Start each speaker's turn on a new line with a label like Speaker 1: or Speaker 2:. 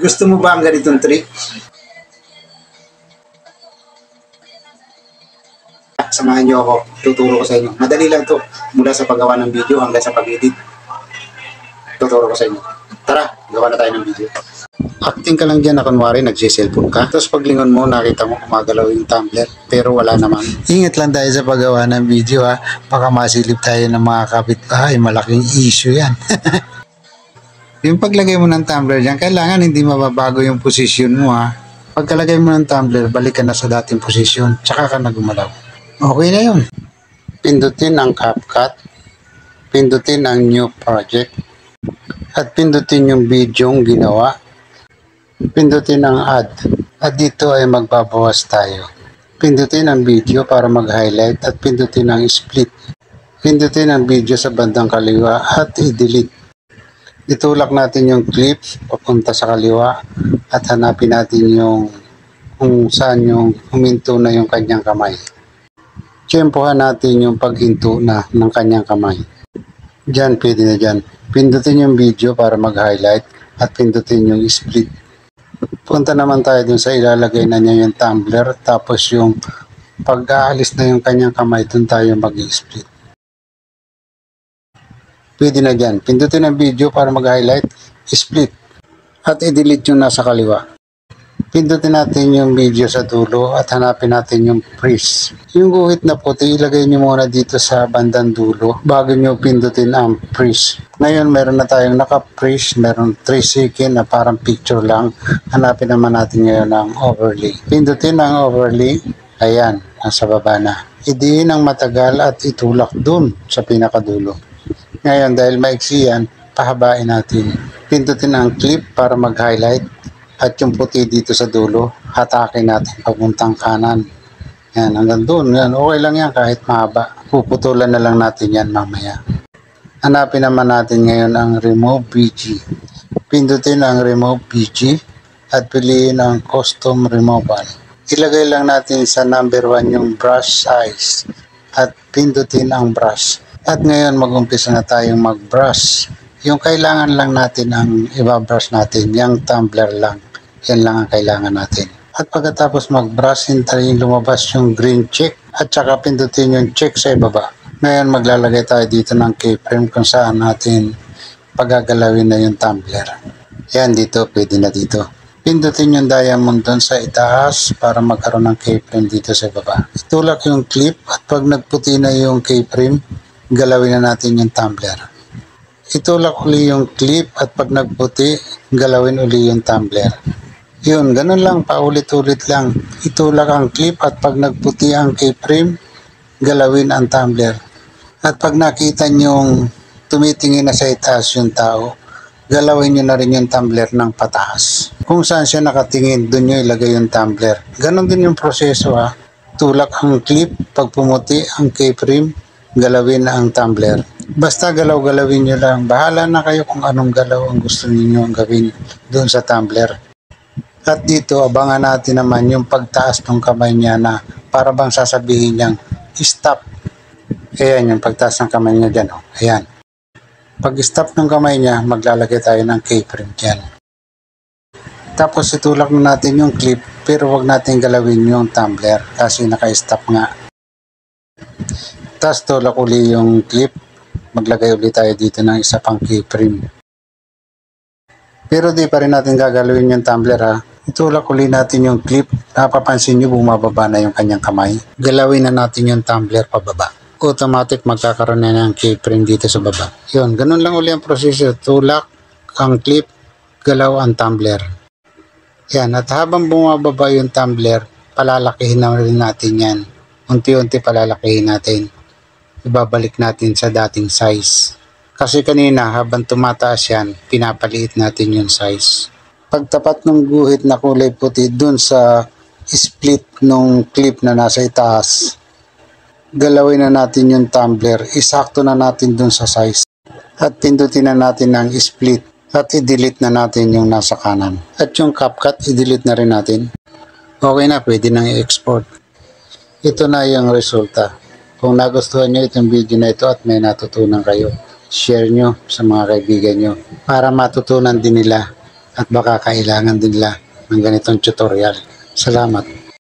Speaker 1: Gusto mo ba ang ganitong trick? Samahan niyo ako, tuturo ko sa inyo. Madali lang to, mula sa paggawa ng video hanggang sa pag-edit. Tuturo ko sa inyo. Tara, gawa na tayo ng video. Acting ka lang dyan na kunwari nagsiselfone ka. Tapos paglingon mo, nakita mo kumagalaw yung tumbler, pero wala naman.
Speaker 2: Ingat lang tayo sa paggawa ng video ha. Baka masilip tayo ng mga kapitbahay. Malaking issue yan. Yung paglagay mo ng tumbler dyan, kailangan hindi mababago yung posisyon mo ha. Pagkalagay mo ng tumbler, balik ka na sa dating posisyon. Tsaka ka na gumalaw. Okay na yun.
Speaker 1: Pindutin ang CapCut. Pindutin ang New Project. At pindutin yung videong ginawa. Pindutin ang Add. At dito ay magbabawas tayo. Pindutin ang video para mag-highlight at pindutin ang Split. Pindutin ang video sa bandang kaliwa at i-delete. Itulak natin yung clip papunta sa kaliwa at hanapin natin yung kung saan yung huminto na yung kanyang kamay. Tiyempohan natin yung paghinto na ng kanyang kamay. Diyan, pwede na dyan. Pindutin yung video para mag-highlight at pindutin yung split. Punta naman tayo dun sa ilalagay na niya yung tumbler, tapos yung pag-aalis na yung kanyang kamay, dun tayo mag-split. Pwede na dyan. Pindutin ang video para mag-highlight, split, at i-delete yung nasa kaliwa. Pindutin natin yung video sa dulo at hanapin natin yung freeze. Yung guhit na puti, ilagay nyo muna dito sa bandang dulo bago nyo pindutin ang freeze. Ngayon, meron na tayong naka-freeze, meron 3 second na parang picture lang. Hanapin naman natin ngayon ang overlay. Pindutin ang overlay. Ayan, nasa baba na. Idiin ang matagal at itulak dun sa pinakadulo. Ngayon, dahil maiksi yan, pahabain natin. Pindutin ang clip para mag-highlight. At yung puti dito sa dulo, hatakin natin papuntang kanan. Yan, hanggang doon. Yan, okay lang yan kahit mahaba. Puputulan na lang natin yan mamaya. Hanapin naman natin ngayon ang Remove BG. Pindutin ang Remove BG at piliin ang Custom Removal. Ilagay lang natin sa number 1 yung brush size at pindutin ang brush. At ngayon mag-umpisa na tayong mag-brush. Yung kailangan lang natin ang i-brush natin, yung tumbler lang. Yan lang ang kailangan natin. At pagkatapos mag-brush, hintayin lumabas yung green check at saka pindutin yung check sa ibaba. Ngayon maglalagay tayo dito ng keyframe kung saan natin pagagalawin na yung tumbler. Yan dito, pwede na dito. Pindutin yung diamond doon sa itaas para magkaroon ng keyframe dito sa ibaba. Itulak yung clip at pag nagputi na yung keyframe, galawin na natin yung tumbler. Itulak uli yung clip at pag nagputi, galawin uli yung tumbler. Yun, ganun lang, paulit-ulit lang. Itulak ang clip at pag nagputi ang keyframe, galawin ang tumbler. At pag nakita nyong tumitingin na sa itaas yung tao, galawin nyo na rin yung tumbler ng pataas. Kung saan siya nakatingin, dun nyo ilagay yung tumbler. Ganon din yung proseso ha. Tulak ang clip, pag pumuti ang keyframe, galawin na ang tumbler. Basta galaw-galawin nyo lang. Bahala na kayo kung anong galaw ang gusto niyo gawin doon sa tumbler. At dito, abangan natin naman yung pagtaas ng kamay niya na para bang sasabihin niyang stop. Ayan yung pagtaas ng kamay niya dyan. Oh. Ayan. Pag stop ng kamay niya, maglalagay tayo ng keyframe dyan. Tapos itulak na natin yung clip pero wag natin galawin yung tumbler kasi naka-stop nga. Tapos tulak uli yung clip. Maglagay ulit tayo dito ng isa pang keyframe. Pero di pa rin natin gagalawin yung tumbler ha. Itulak uli natin yung clip. Napapansin nyo bumababa na yung kanyang kamay. Galawin na natin yung tumbler pababa. Automatic magkakaroon na ng keyframe dito sa baba. Yun, ganun lang uli ang proseso. Tulak ang clip, galaw ang tumbler. Yan, at habang bumababa yung tumbler, palalakihin na rin natin yan. Unti-unti palalakihin natin. Ibabalik natin sa dating size. Kasi kanina habang tumataas yan, pinapaliit natin yung size. Pagtapat ng guhit na kulay puti dun sa split nung clip na nasa itaas, galawin na natin yung tumbler, isakto na natin dun sa size. At pindutin na natin ang split at i-delete na natin yung nasa kanan. At yung CapCut, i-delete na rin natin. Okay na, pwede nang i-export. Ito na yung resulta. Kung nagustuhan nyo itong video na ito at may natutunan kayo, share nyo sa mga kaibigan nyo para matutunan din nila at baka kailangan din nila ng ganitong tutorial. Salamat.